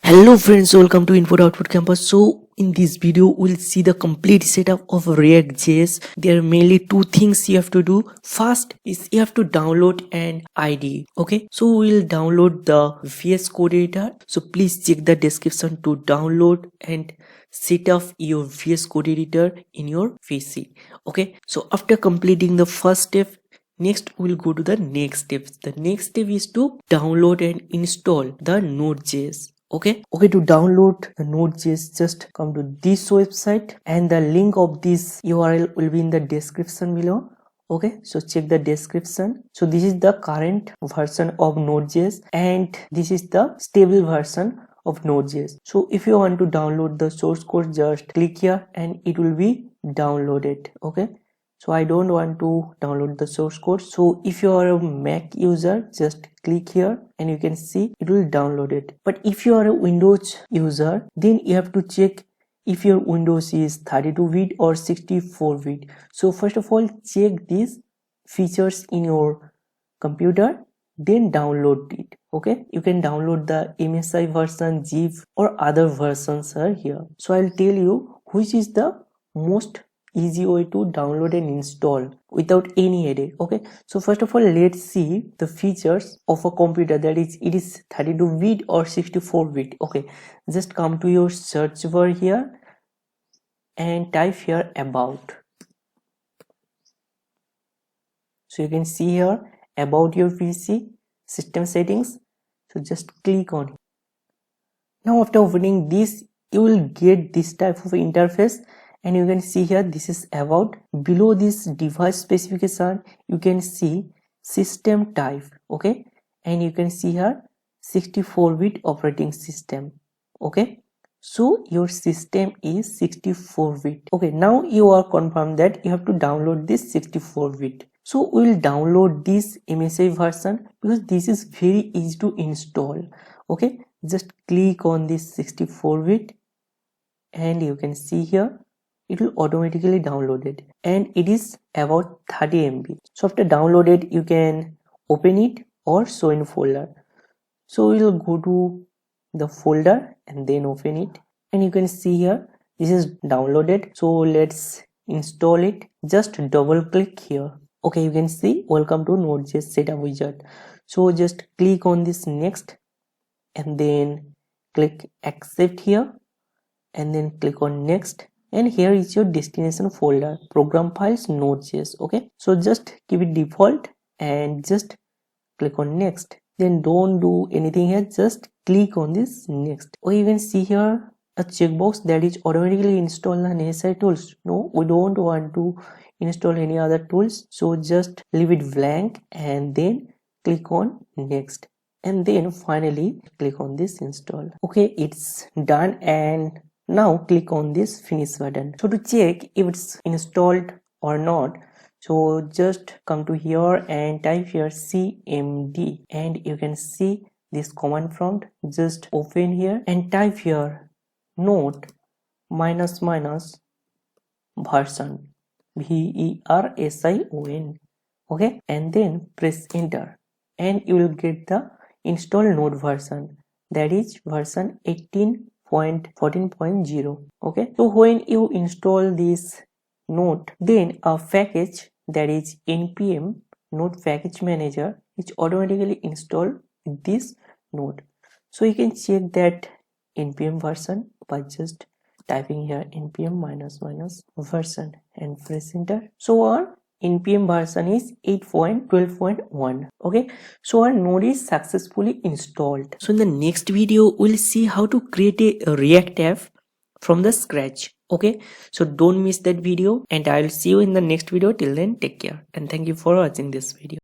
Hello friends, welcome to Input Output Campus. So in this video we'll see the complete setup of ReactJS. There are mainly two things you have to do. First is you have to download an IDE. Okay, so we'll download the VS Code editor. So please check the description to download and set up your VS Code editor in your PC. Okay, so after completing the first step, next we'll go to the next step. The next step is to download and install the Node.js. Okay, to download the Node.js, just come to this website and the link of this URL will be in the description below. Okay, so check the description. So this is the current version of Node.js and this is the stable version of Node.js. So if you want to download the source code, just click here and it will be downloaded. Okay, so I don't want to download the source code. So if you are a Mac user, just click here and you can see it will download it. But if you are a Windows user, then you have to check if your Windows is 32-bit or 64-bit. So first of all, check these features in your computer, then download it. Okay, you can download the MSI version, zip or other versions are here. So I'll tell you which is the most easy way to download and install without any headache. Okay, so first of all, let's see the features of a computer, that is it is 32-bit or 64-bit. Okay, just come to your search bar here and type here about. So you can see here about your PC, system settings. So just click on it. Now after opening this, you will get this type of interface. And you can see here this is about. Below this device specification you can see system type. Okay, and you can see here 64-bit operating system. Okay, so your system is 64-bit. Okay, now you are confirmed that you have to download this 64-bit. So we will download this MSI version because this is very easy to install. Okay, just click on this 64-bit and you can see here it will automatically download it and it is about 30 MB. So after downloaded, you can open it or show in folder. So we'll go to the folder and then open it and you can see here this is downloaded. So let's install it. Just double click here. Okay, you can see welcome to Node.js setup wizard. So just click on this next and then click accept here and then click on next. And here is your destination folder, program files Node.js. Okay, so just keep it default and just click on next. Then don't do anything here, just click on this next. Or you can see here a checkbox that is automatically install the necessary tools. No, we don't want to install any other tools, so just leave it blank and then click on next and then finally click on this install. Okay, it's done and now click on this finish button. So to check if it's installed or not, so just come to here and type here cmd and you can see this command prompt. Just open here and type here node --version version. Okay, and then press enter and you will get the install node version, that is version 18.14.0. Okay, so when you install this node, then a package that is npm node package manager is automatically installed in this node. So you can check that npm version by just typing here npm --version and press enter. So our npm version is 8.12.1. okay, so our node is successfully installed. So in the next video we'll see how to create a React app from the scratch. Okay, so don't miss that video and I'll see you in the next video. Till then, take care and thank you for watching this video.